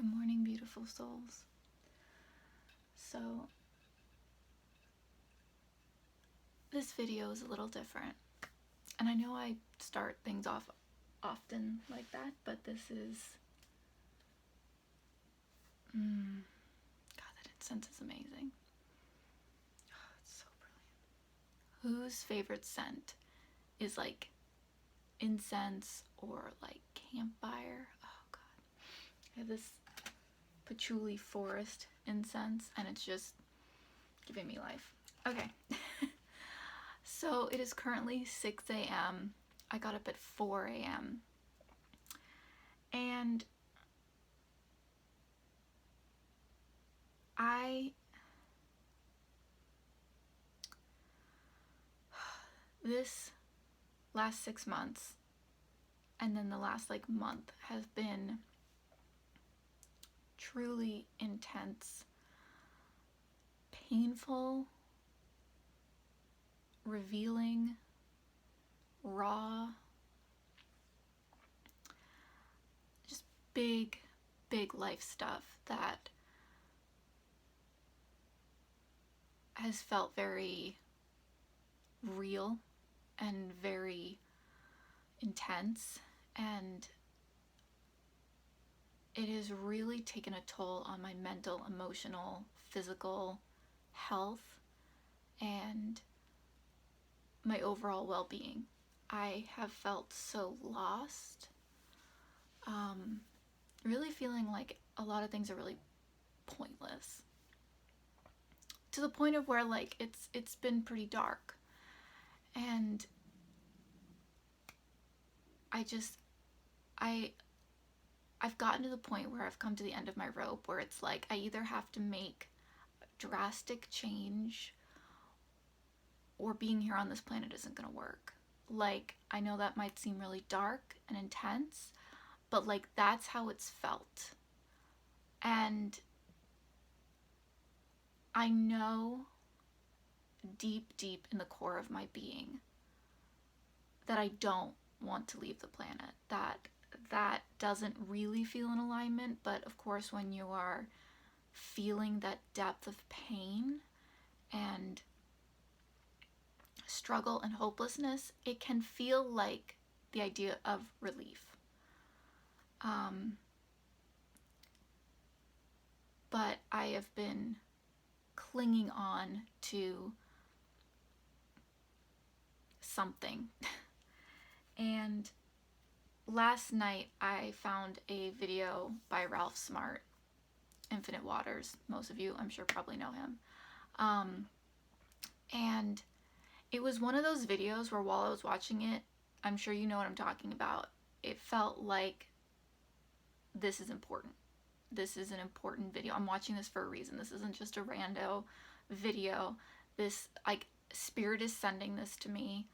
Good morning, beautiful souls. So, this video is a little different. And I know I start things off often like that, but this is... God, that incense is amazing. Oh, it's so brilliant. Whose favorite scent is like incense or like campfire? Oh, God. I have this patchouli forest incense, and it's just giving me life. Okay. So it is currently 6 a.m. I got up at 4 a.m. and this last 6 months and then the last like month has been truly intense, painful, revealing, raw, just big life stuff that has felt very real and very intense, and it has really taken a toll on my mental, emotional, physical health and my overall well-being. I have felt so lost, really feeling like a lot of things are really pointless, to the point of where like it's been pretty dark, and I've gotten to the point where I've come to the end of my rope, where it's like I either have to make drastic change or being here on this planet isn't gonna work. Like, I know that might seem really dark and intense, but like that's how it's felt. And I know deep in the core of my being that I don't want to leave the planet, that doesn't really feel in alignment. But of course, when you are feeling that depth of pain and struggle and hopelessness, it can feel like the idea of relief. But I have been clinging on to something. And last night I found a video by Ralph Smart, Infinite Waters. Most of you, I'm sure, probably know him. And it was one of those videos where while I was watching it, I'm sure you know what I'm talking about, it felt like this is important. This is an important video. I'm watching this for a reason. This isn't just a rando video. This, like, spirit is sending this to me.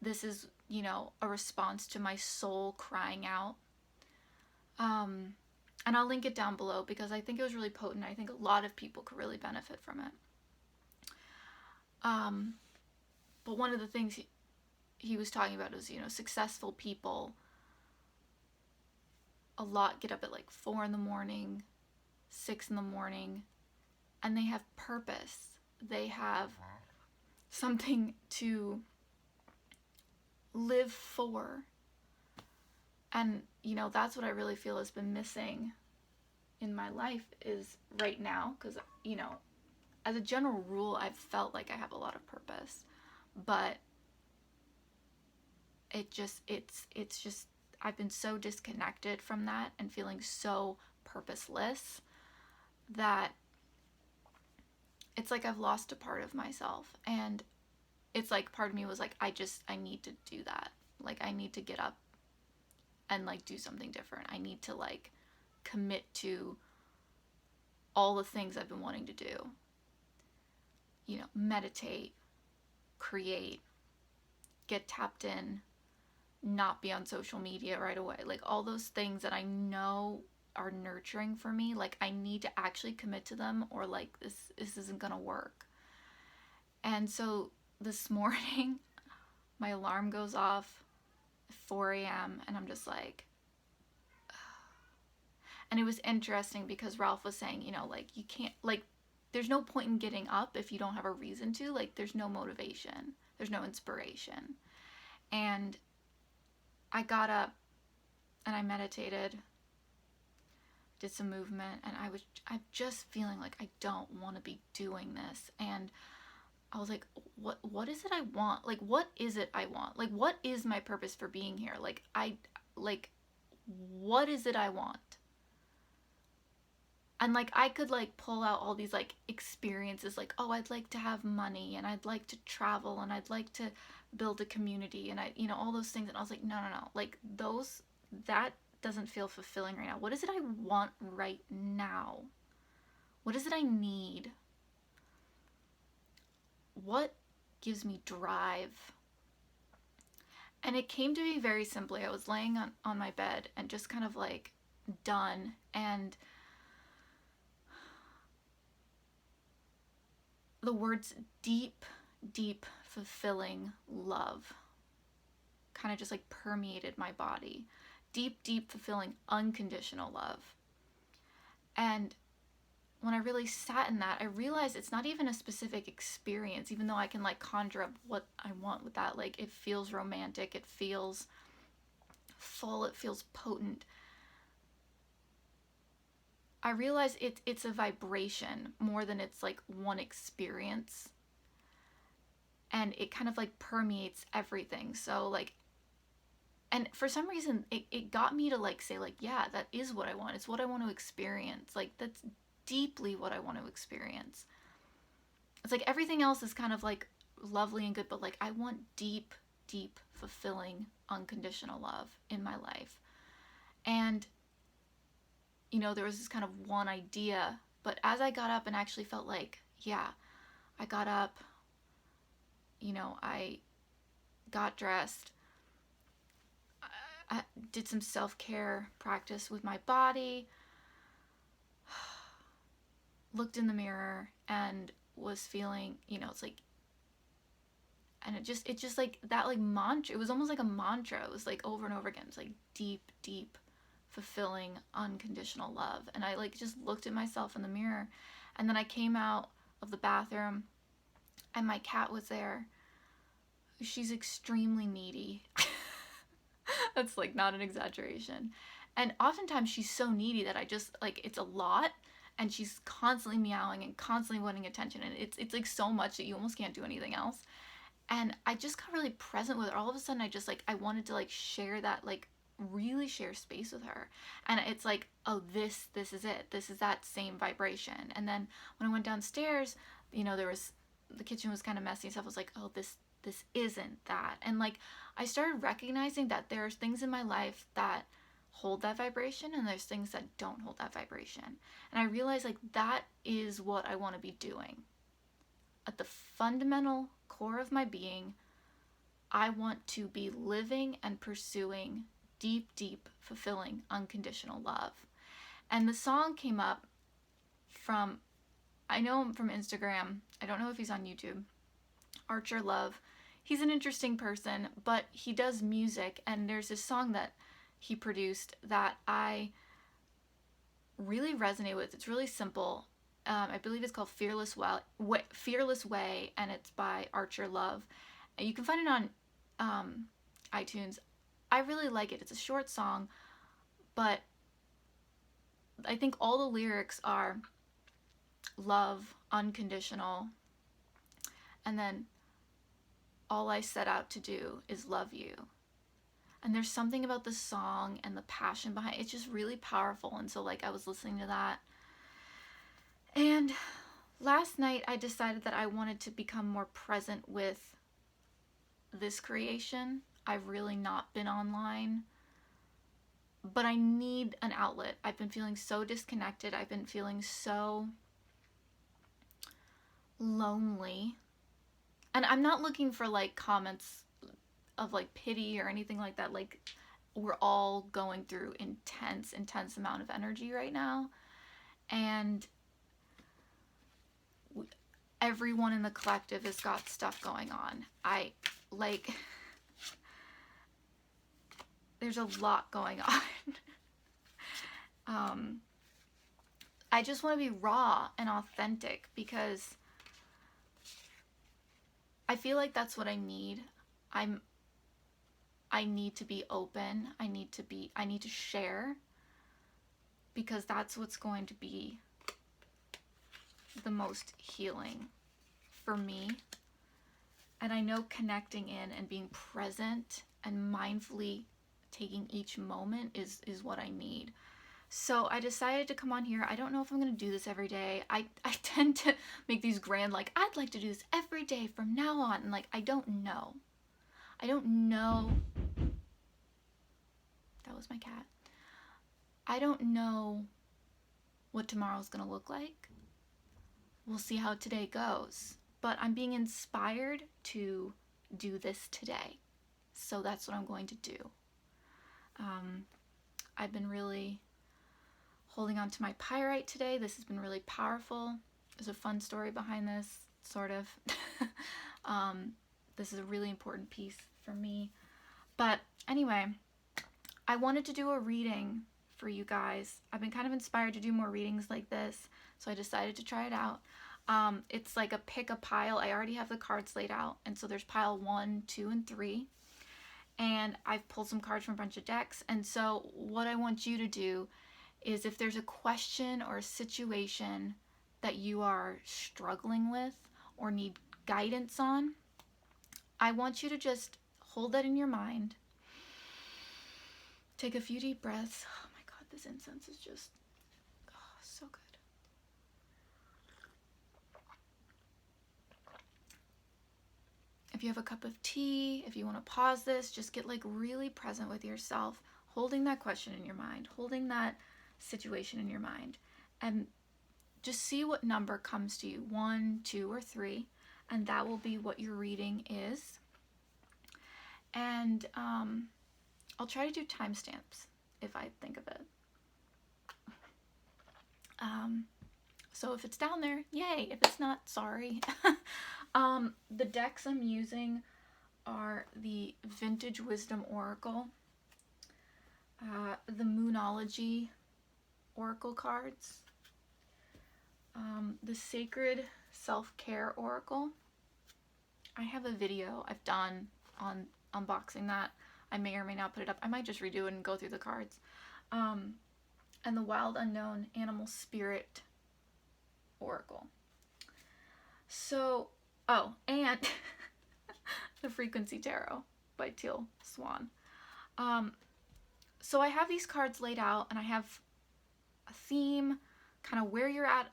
This is, you know, a response to my soul crying out. And I'll link it down below because I think it was really potent. I think a lot of people could really benefit from it. But one of the things he was talking about is, you know, successful people a lot get up at like 4 in the morning, 6 in the morning, and they have purpose. They have something to live for. And, you know, that's what I really feel has been missing in my life is right now, because, you know, as a general rule, I've felt like I have a lot of purpose, but it's just, I've been so disconnected from that and feeling so purposeless that it's like I've lost a part of myself. And it's like part of me was like, I need to do that. Like, I need to get up and like do something different. I need to like commit to all the things I've been wanting to do. You know, meditate, create, get tapped in, not be on social media right away. Like all those things that I know are nurturing for me, like I need to actually commit to them, or like this isn't gonna work. And so this morning my alarm goes off at 4 a.m. and I'm just like, And it was interesting because Ralph was saying, you know, like, you can't, like, there's no point in getting up if you don't have a reason to. Like, there's no motivation, there's no inspiration. And I got up and I meditated, did some movement, and I'm just feeling like I don't want to be doing this. And I was like, what is it I want? Like, what is it I want? Like, what is my purpose for being here? Like, what is it I want? And like, I could like pull out all these like experiences, like, oh, I'd like to have money, and I'd like to travel, and I'd like to build a community, and you know, all those things. And I was like, no, like, that doesn't feel fulfilling right now. What is it I want right now? What is it I need? What gives me drive? And it came to me very simply. I was laying on my bed and just kind of like done, and the words deep, deep, fulfilling love kind of just like permeated my body. Deep, deep, fulfilling, unconditional love. And when I really sat in that, I realized it's not even a specific experience, even though I can like conjure up what I want with that. Like, it feels romantic, it feels full, it feels potent. I realize it's a vibration more than it's like one experience. And it kind of like permeates everything. So like, and for some reason it got me to like say like, yeah, that is what I want. It's what I want to experience. Like, that's deeply what I want to experience. It's like everything else is kind of like lovely and good, but like, I want deep, deep, fulfilling, unconditional love in my life. And you know, there was this kind of one idea, but as I got up and actually felt like, yeah, I got up, you know, I got dressed, I did some self-care practice with my body, looked in the mirror, and was feeling, you know, it's like, and it just like that, like mantra, it was almost like a mantra. It was like over and over again. It's like deep, deep, fulfilling, unconditional love. And I like just looked at myself in the mirror, and then I came out of the bathroom, and my cat was there. She's extremely needy. That's like not an exaggeration. And oftentimes she's so needy that I just like, it's a lot, and she's constantly meowing and constantly wanting attention, and it's like so much that you almost can't do anything else. And I just got really present with her. All of a sudden I just like, I wanted to like share that, like really share space with her. And it's like, oh, this is it. This is that same vibration. And then when I went downstairs, you know, the kitchen was kind of messy and stuff. I was like, oh, this isn't that. And like, I started recognizing that there's things in my life that hold that vibration, and there's things that don't hold that vibration. And I realized like, that is what I want to be doing. At the fundamental core of my being, I want to be living and pursuing deep, deep, fulfilling, unconditional love. And the song came up from, I know him from Instagram. I don't know if he's on YouTube. Archer Love. He's an interesting person, but he does music, and there's this song that he produced that I really resonate with. It's really simple. I believe it's called Fearless Way, and it's by Archer Love. You can find it on iTunes. I really like it. It's a short song, but I think all the lyrics are love, unconditional, and then all I set out to do is love you. And there's something about the song and the passion behind it. It's just really powerful. And so like, I was listening to that. And last night I decided that I wanted to become more present with this creation. I've really not been online, but I need an outlet. I've been feeling so disconnected. I've been feeling so lonely. And I'm not looking for like comments of like pity or anything like that. Like, we're all going through intense amount of energy right now. And everyone in the collective has got stuff going on. There's a lot going on. I just want to be raw and authentic because I feel like that's what I need. I need to be open. I need to share, because that's what's going to be the most healing for me. And I know connecting in and being present and mindfully taking each moment is what I need. So I decided to come on here. I don't know if I'm going to do this every day. I tend to make these grand, like, I'd like to do this every day from now on. And like, I don't know. That was my cat. I don't know what tomorrow's going to look like. We'll see how today goes. But I'm being inspired to do this today. So that's what I'm going to do. I've been really holding on to my pyrite today. This has been really powerful. There's a fun story behind this, sort of. This is a really important piece for me. But anyway, I wanted to do a reading for you guys. I've been kind of inspired to do more readings like this, so I decided to try it out. It's like a pick a pile. I already have the cards laid out, and so there's pile 1, 2, and 3. And I've pulled some cards from a bunch of decks. And so what I want you to do is, if there's a question or a situation that you are struggling with or need guidance on, I want you to just hold that in your mind. Take a few deep breaths. Oh my God, this incense is just, so good. If you have a cup of tea, if you want to pause this, just get like really present with yourself, holding that question in your mind, holding that situation in your mind, and just see what number comes to you, 1, 2, or 3, and that will be what your reading is. And I'll try to do timestamps if I think of it. So if it's down there, yay. If it's not, sorry. The decks I'm using are the Vintage Wisdom Oracle, the Moonology Oracle cards, the Sacred Self-Care Oracle. I have a video I've done on unboxing that. I may or may not put it up. I might just redo it and go through the cards. And the Wild Unknown Animal Spirit Oracle. So, and the Frequency Tarot by Teal Swan. So I have these cards laid out, and I have a theme, kind of where you're at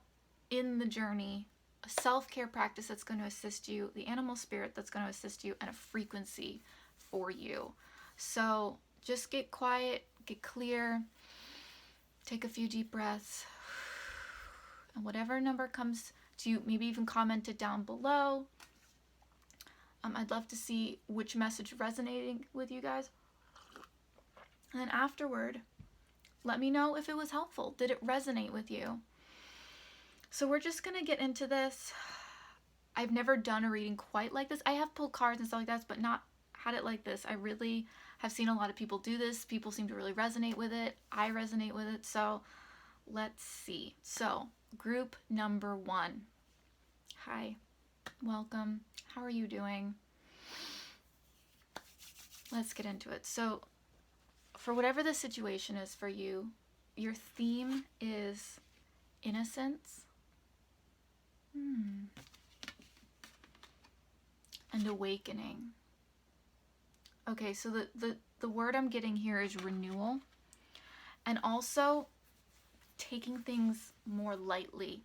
in the journey, a self-care practice that's going to assist you, the animal spirit that's going to assist you, and a frequency for you. So just get quiet, get clear, take a few deep breaths, and whatever number comes to you, maybe even comment it down below. I'd love to see which message resonating with you guys. And then afterward, let me know if it was helpful. Did it resonate with you? So we're just going to get into this. I've never done a reading quite like this. I have pulled cards and stuff like that, but not had it like this. I really have seen a lot of people do this. People seem to really resonate with it. I resonate with it. So let's see. So group number 1. Hi, welcome. How are you doing? Let's get into it. So for whatever the situation is for you, your theme is innocence and awakening. Okay, so the word I'm getting here is renewal, and also taking things more lightly.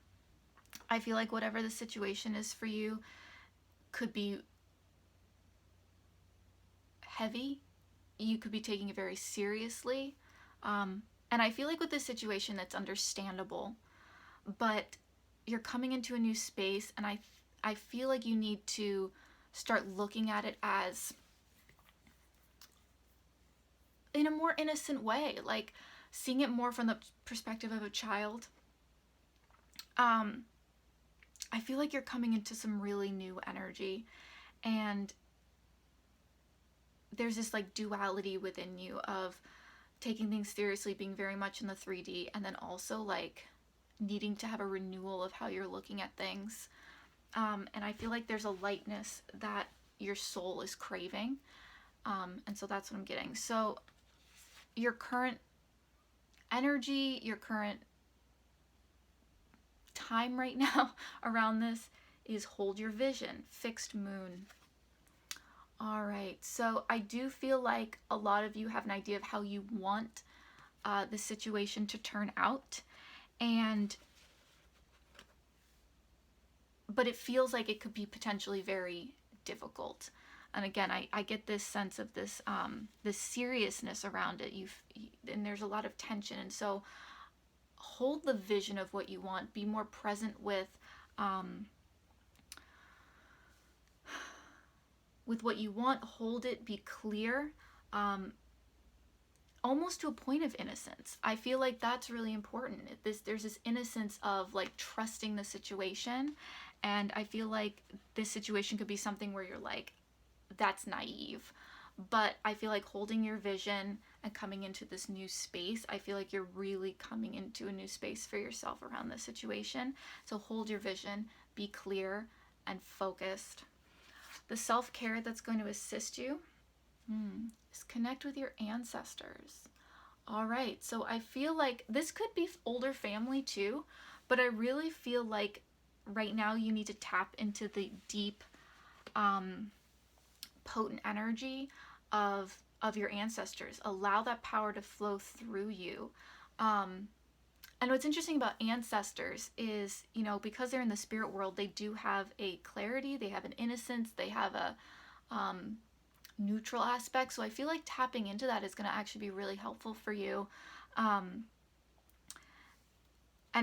I feel like whatever the situation is for you could be heavy. You could be taking it very seriously. And I feel like with this situation, that's understandable. But you're coming into a new space, and I feel like you need to start looking at it as in a more innocent way, like seeing it more from the perspective of a child. I feel like you're coming into some really new energy, and there's this like duality within you of taking things seriously, being very much in the 3D, and then also like needing to have a renewal of how you're looking at things. And I feel like there's a lightness that your soul is craving. And so that's what I'm getting. So your current energy, your current time right now around this is hold your vision, fixed moon. All right, so I do feel like a lot of you have an idea of how you want the situation to turn out, but it feels like it could be potentially very difficult. And again, I get this sense of this this seriousness around it. And there's a lot of tension, and so hold the vision of what you want. Be more present with what you want. Hold it. Be clear. Almost to a point of innocence. I feel like that's really important. There's this innocence of like trusting the situation, and I feel like this situation could be something where you're like, that's naive. But I feel like holding your vision and coming into this new space, I feel like you're really coming into a new space for yourself around this situation. So hold your vision, be clear and focused. The self-care that's going to assist you is connect with your ancestors. All right, so I feel like this could be older family too, but I really feel like right now you need to tap into the deep, potent energy of your ancestors. Allow that power to flow through you. And what's interesting about ancestors is, you know, because they're in the spirit world, they do have a clarity, they have an innocence, they have a neutral aspect. So I feel like tapping into that is going to actually be really helpful for you. And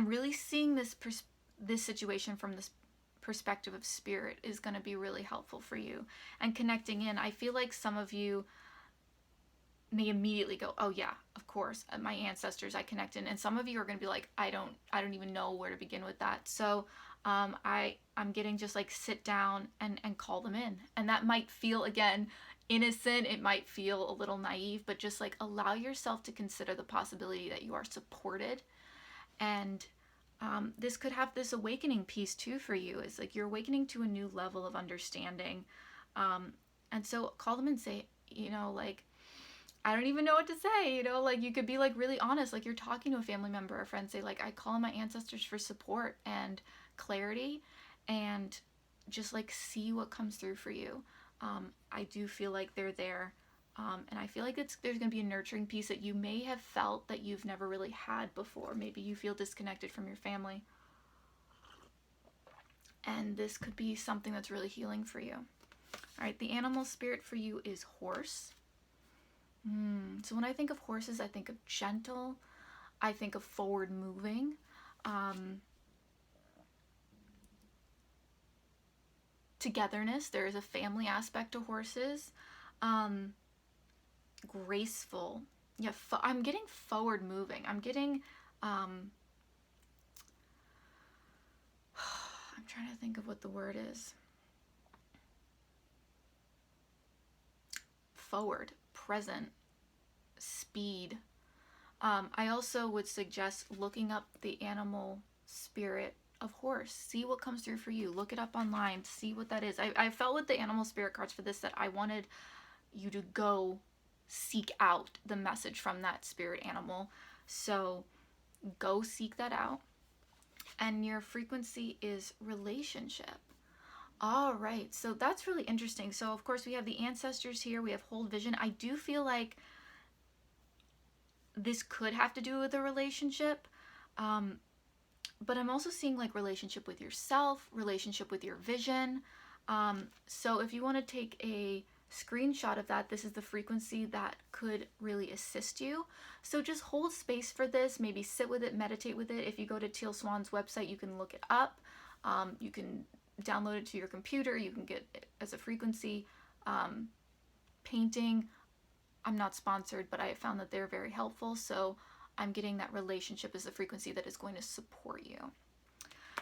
really seeing this situation from this perspective of spirit is going to be really helpful for you. And connecting in, I feel like some of you may immediately go, oh yeah, of course, my ancestors, I connect in. And some of you are going to be like, I don't even know where to begin with that. So I'm getting just like sit down and call them in. And that might feel, again, innocent. It might feel a little naive, but just like allow yourself to consider the possibility that you are supported. And this could have this awakening piece too for you. It's like you're awakening to a new level of understanding. And so call them and say, you know, like, I don't even know what to say, you know, like you could be like really honest, like you're talking to a family member or friend, say like, I call on my ancestors for support and clarity, and just like see what comes through for you. I do feel like they're there. And I feel like there's going to be a nurturing piece that you may have felt that you've never really had before. Maybe you feel disconnected from your family. And this could be something that's really healing for you. All right, the animal spirit for you is horse. So when I think of horses, I think of gentle. I think of forward moving. Togetherness. There is a family aspect to horses. Graceful. Yeah, I'm getting forward moving. I'm getting I'm trying to think of what the word is. Forward, present, speed. I also would suggest looking up the animal spirit of horse. See what comes through for you. Look it up online. See what that is. I felt with the animal spirit cards for this that I wanted you to go seek out the message from that spirit animal. So go seek that out. And your frequency is relationship. All right, so that's really interesting. So of course we have the ancestors here, we have hold vision. I do feel like this could have to do with a relationship, but I'm also seeing like relationship with yourself, relationship with your vision. So if you want to take a screenshot of that, this is the frequency that could really assist you. So just hold space for this, maybe sit with it, meditate with it. If you go to Teal Swan's website, you can look it up. You can download it to your computer. You can get it as a frequency painting. I'm not sponsored, but I found that they're very helpful. So I'm getting that relationship as a frequency that is going to support you.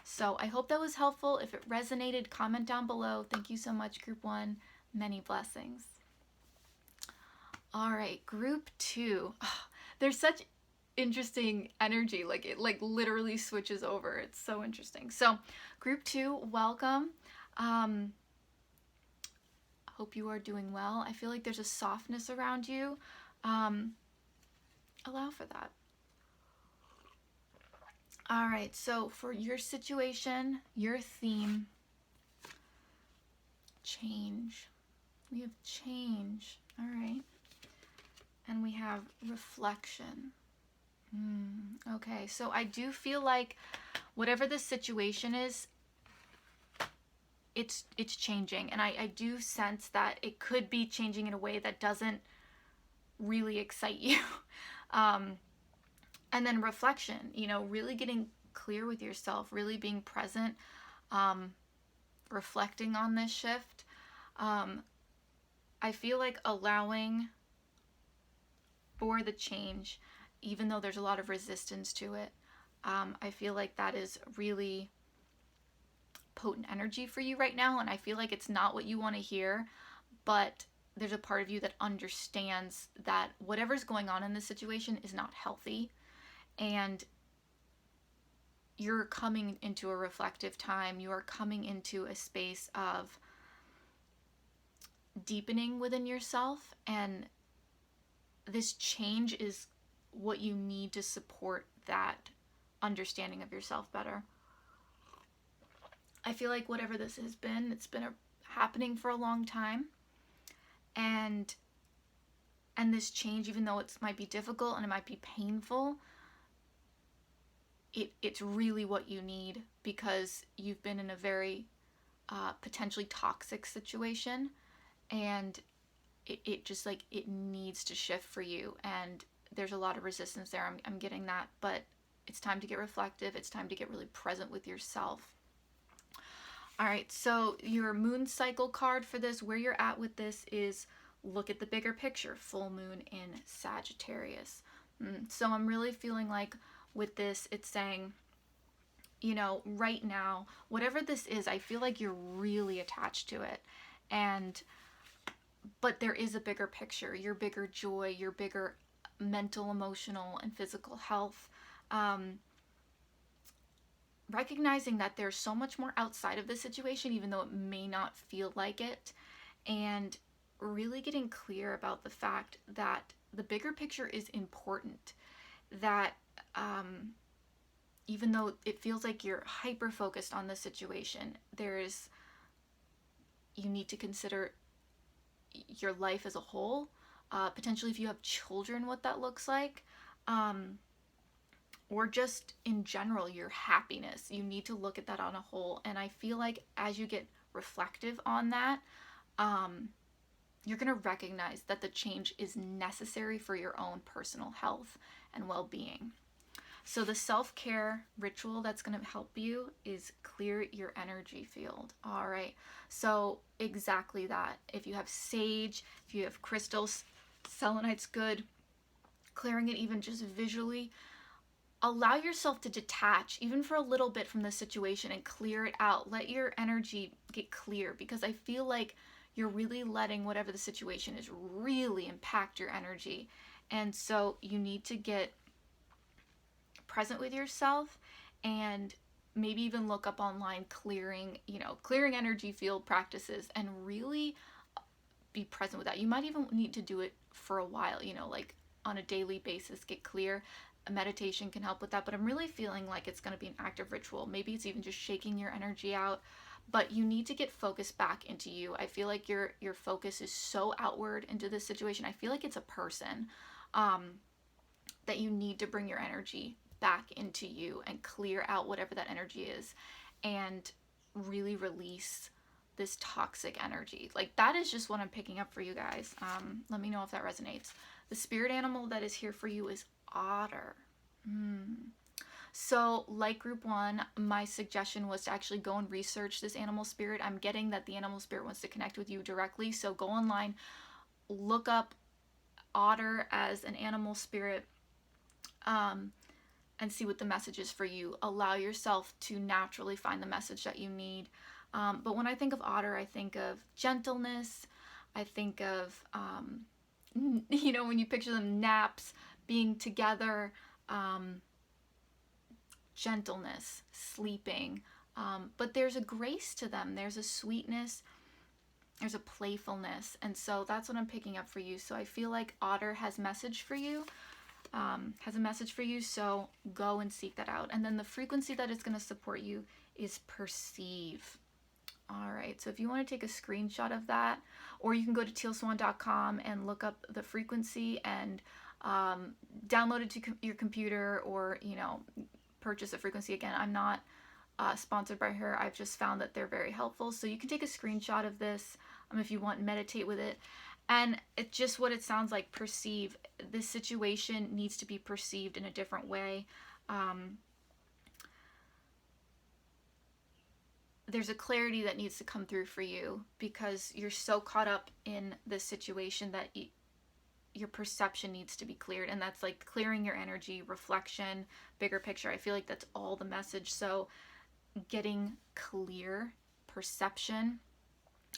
So I hope that was helpful. If it resonated, comment down below. Thank you so much, Group 1. Many blessings. All right, Group 2. There's such interesting energy. Like it like literally switches over. It's so interesting. So group 2, welcome. Hope you are doing well. I feel like there's a softness around you. Allow for that. All right, so for your situation, your theme, change. We have change. All right. And we have reflection. Okay, so I do feel like whatever the situation is, it's changing. And I do sense that it could be changing in a way that doesn't really excite you. And then reflection, really getting clear with yourself, really being present, reflecting on this shift. I feel like allowing for the change, even though there's a lot of resistance to it, I feel like that is really potent energy for you right now. And I feel like it's not what you want to hear, but there's a part of you that understands that whatever's going on in this situation is not healthy. And you're coming into a reflective time. You are coming into a space of deepening within yourself. And this change is what you need to support that understanding of yourself better. I feel like whatever this has been, it's been happening for a long time. And this change, even though it might be difficult and it might be painful, it's really what you need, because you've been in a very potentially toxic situation, and it just like it needs to shift for you. And there's a lot of resistance there. I'm getting that, but it's time to get reflective. It's time to get really present with yourself. All right, so your moon cycle card for this, where you're at with this is look at the bigger picture, full moon in Sagittarius. So I'm really feeling like with this, it's saying, right now, whatever this is, I feel like you're really attached to it. But there is a bigger picture, your bigger joy, your bigger mental, emotional, and physical health. Recognizing that there's so much more outside of the situation, even though it may not feel like it. And really getting clear about the fact that the bigger picture is important. That even though it feels like you're hyper focused on the situation, you need to consider your life as a whole. Potentially if you have children, what that looks like. Or just in general, your happiness. You need to look at that on a whole. And I feel like as you get reflective on that, you're going to recognize that the change is necessary for your own personal health and well-being. So the self-care ritual that's going to help you is clear your energy field. All right. So exactly that. If you have sage, if you have crystals, selenite's good. Clearing it even just visually. Allow yourself to detach even for a little bit from the situation and clear it out. Let your energy get clear, because I feel like you're really letting whatever the situation is really impact your energy. And so you need to get present with yourself and maybe even look up online clearing energy field practices and really be present with that. You might even need to do it for a while, like on a daily basis, get clear. A meditation can help with that, but I'm really feeling like it's going to be an active ritual. Maybe it's even just shaking your energy out, but you need to get focused back into you. I feel like your focus is so outward into this situation. I feel like it's a person that you need to bring your energy back into you and clear out whatever that energy is and really release this toxic energy. Like that is just what I'm picking up for you guys. Let me know if that resonates. The spirit animal that is here for you is otter. So like group 1, my suggestion was to actually go and research this animal spirit. I'm getting that the animal spirit wants to connect with you directly. So go online, look up otter as an animal spirit, and see what the message is for you. Allow yourself to naturally find the message that you need. But when I think of otter, I think of gentleness. I think of you know, when you picture them, naps, being together, gentleness, sleeping. But there's a grace to them. There's a sweetness. There's a playfulness. And so that's what I'm picking up for you. So I feel like Otter has message for you. Has a message for you, so go and seek that out. And then the frequency that is going to support you is perceive. All right, so if you want to take a screenshot of that, or you can go to tealswan.com and look up the frequency and download it to your computer, or, you know, purchase a frequency. Again, I'm not sponsored by her. I've just found that they're very helpful. So you can take a screenshot of this if you want, meditate with it. And it's just what it sounds like, perceive. This situation needs to be perceived in a different way. There's a clarity that needs to come through for you, because you're so caught up in this situation that your perception needs to be cleared. And that's like clearing your energy, reflection, bigger picture. I feel like that's all the message. So getting clear perception,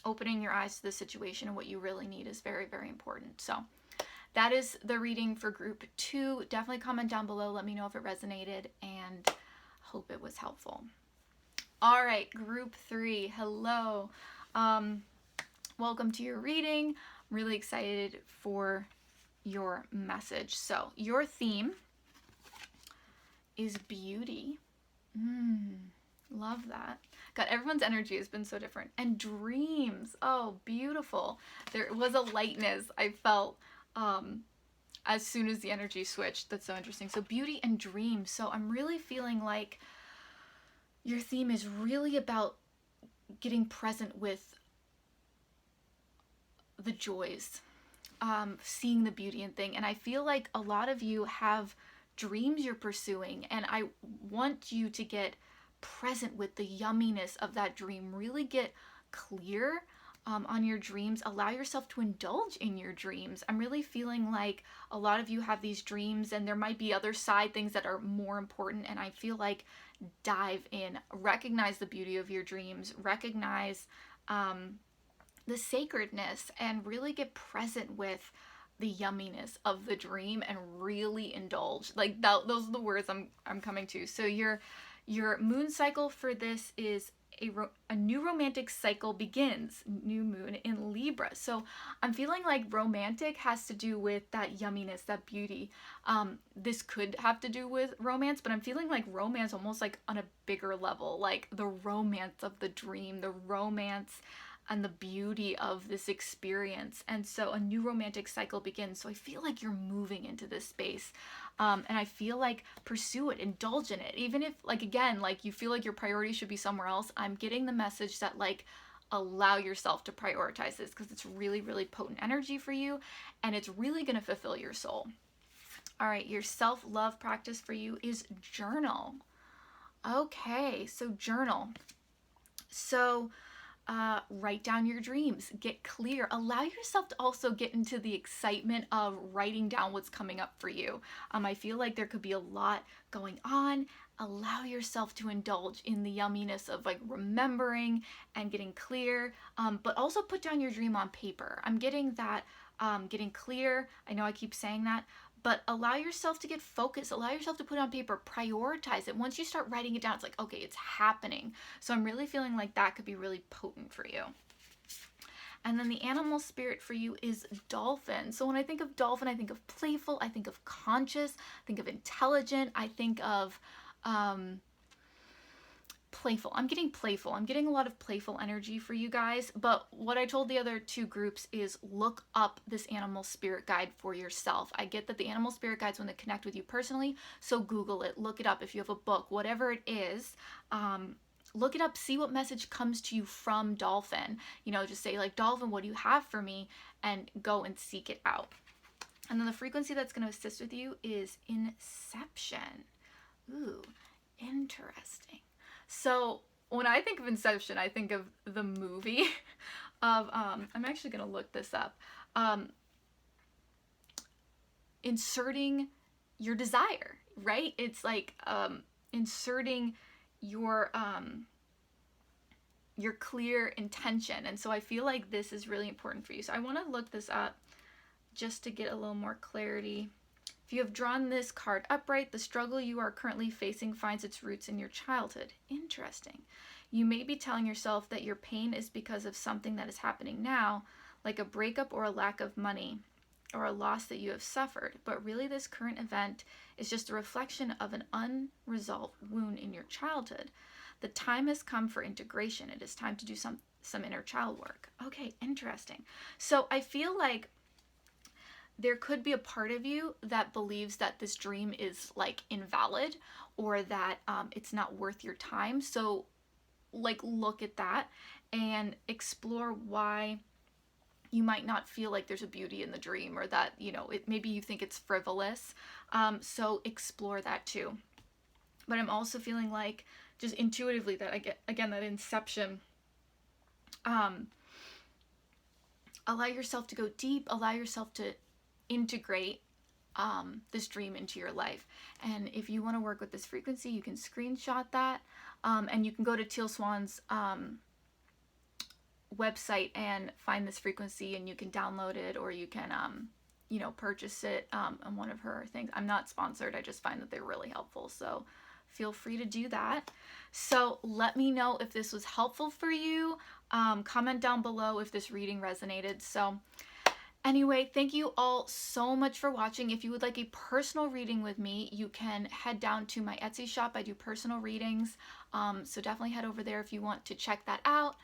opening your eyes to the situation and what you really need is very, very important. So that is the reading for group 2. Definitely comment down below. Let me know if it resonated, and hope it was helpful. All right, group 3. Hello. Welcome to your reading. I'm really excited for your message. So your theme is beauty. Love that. God, everyone's energy has been so different. And dreams. Oh, beautiful. There was a lightness I felt as soon as the energy switched. That's so interesting. So beauty and dreams. So I'm really feeling like your theme is really about getting present with the joys, seeing the beauty in thing. And I feel like a lot of you have dreams you're pursuing, and I want you to get present with the yumminess of that dream. Really get clear on your dreams. Allow yourself to indulge in your dreams. I'm really feeling like a lot of you have these dreams, and there might be other side things that are more important, and I feel like dive in, recognize the beauty of your dreams, recognize the sacredness, and really get present with the yumminess of the dream and really indulge. Like that, those are the words I'm coming to. So your moon cycle for this is a new romantic cycle begins, new moon in Libra. So I'm feeling like romantic has to do with that yumminess, that beauty. This could have to do with romance, but I'm feeling like romance almost like on a bigger level, like the romance of the dream, the romance and the beauty of this experience. And so a new romantic cycle begins. So I feel like you're moving into this space. And I feel like pursue it, indulge in it. Even if, like, again, like you feel like your priority should be somewhere else, I'm getting the message that, like, allow yourself to prioritize this, because it's really, really potent energy for you, and it's really going to fulfill your soul. All right, your self-love practice for you is journal. Okay, so journal. So write down your dreams, get clear, allow yourself to also get into the excitement of writing down what's coming up for you. I feel like there could be a lot going on. Allow yourself to indulge in the yumminess of like remembering and getting clear, but also put down your dream on paper. I'm getting that getting clear. I know I keep saying that, but allow yourself to get focused, allow yourself to put it on paper, prioritize it. Once you start writing it down, it's like, okay, it's happening. So I'm really feeling like that could be really potent for you. And then the animal spirit for you is dolphin. So when I think of dolphin, I think of playful, I think of conscious, I think of intelligent, I think of playful. I'm getting playful. I'm getting a lot of playful energy for you guys. But what I told the other two groups is look up this animal spirit guide for yourself. I get that the animal spirit guides want to connect with you personally, so Google it, look it up. If you have a book, whatever it is, look it up, see what message comes to you from dolphin. You know, just say like, dolphin, what do you have for me? And go and seek it out. And then the frequency that's going to assist with you is inception. Ooh, interesting. So when I think of Inception, I think of the movie of, I'm actually going to look this up, inserting your desire, right? It's like inserting your clear intention. And so I feel like this is really important for you. So I want to look this up just to get a little more clarity. If you have drawn this card upright, the struggle you are currently facing finds its roots in your childhood. Interesting. You may be telling yourself that your pain is because of something that is happening now, like a breakup or a lack of money or a loss that you have suffered. But really, this current event is just a reflection of an unresolved wound in your childhood. The time has come for integration. It is time to do some inner child work. Okay, interesting. So I feel like there could be a part of you that believes that this dream is like invalid, or that it's not worth your time. So like look at that and explore why you might not feel like there's a beauty in the dream, or that, you know, maybe you think it's frivolous. So explore that too. But I'm also feeling like, just intuitively, that I get, again, that inception. Allow yourself to go deep, allow yourself to integrate this dream into your life. And if you want to work with this frequency, you can screenshot that, and you can go to Teal Swan's website and find this frequency, and you can download it, or you can you know, purchase it on one of her things. I'm not sponsored, I just find that they're really helpful, so feel free to do that. So let me know if this was helpful for you. Comment down below if this reading resonated. So anyway, thank you all so much for watching. If you would like a personal reading with me, you can head down to my Etsy shop. I do personal readings, so definitely head over there if you want to check that out.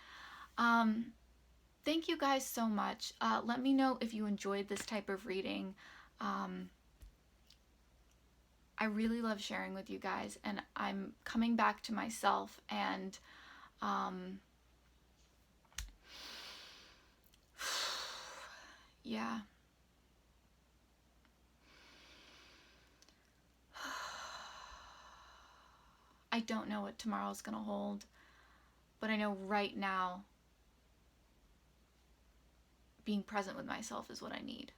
Thank you guys so much. Let me know if you enjoyed this type of reading. I really love sharing with you guys, and I'm coming back to myself, and yeah. I don't know what tomorrow's gonna hold, but I know right now being present with myself is what I need.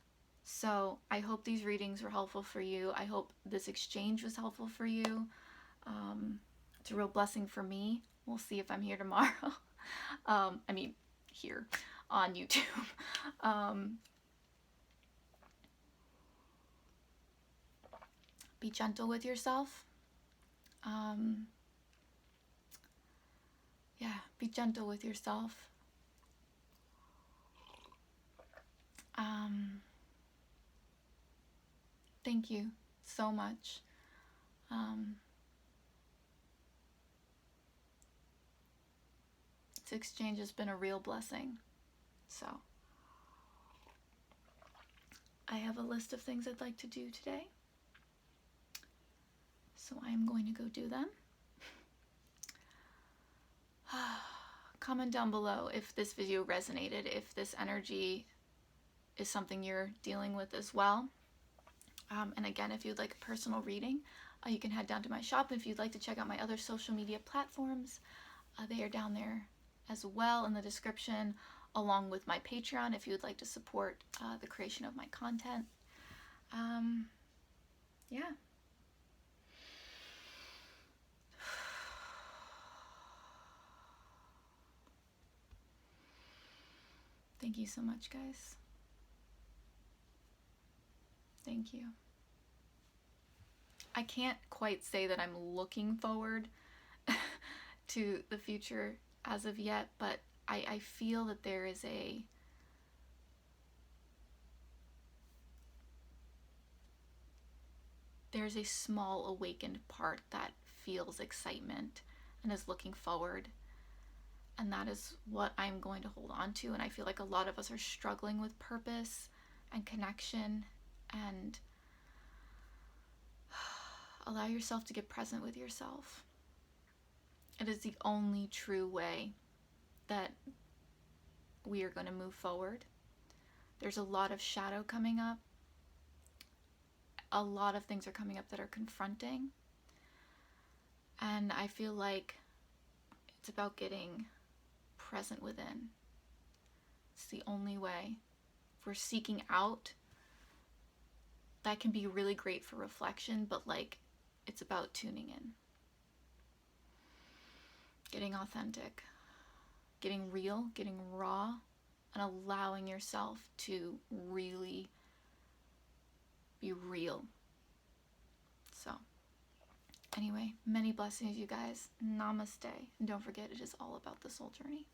So I hope these readings were helpful for you. I hope this exchange was helpful for you. It's a real blessing for me. We'll see if I'm here tomorrow. I mean, here on YouTube. Be gentle with yourself. Yeah, be gentle with yourself. Thank you so much. This exchange has been a real blessing. So I have a list of things I'd like to do today. So I'm going to go do them. Comment down below if this video resonated, if this energy is something you're dealing with as well. And again, if you'd like a personal reading, you can head down to my shop. If you'd like to check out my other social media platforms, they are down there as well in the description, along with my Patreon if you would like to support the creation of my content. Yeah. Thank you so much, guys. Thank you. I can't quite say that I'm looking forward to the future as of yet, but I feel that there's a small awakened part that feels excitement and is looking forward. And that is what I'm going to hold on to. And I feel like a lot of us are struggling with purpose and connection, and allow yourself to get present with yourself. It is the only true way that we are going to move forward. There's a lot of shadow coming up. A lot of things are coming up that are confronting. And I feel like it's about getting present within. It's the only way. If we're seeking out, that can be really great for reflection, but like, it's about tuning in. Getting authentic. Getting real, getting raw, and allowing yourself to really be real. So, anyway, many blessings, you guys. Namaste. And don't forget, it is all about the soul journey.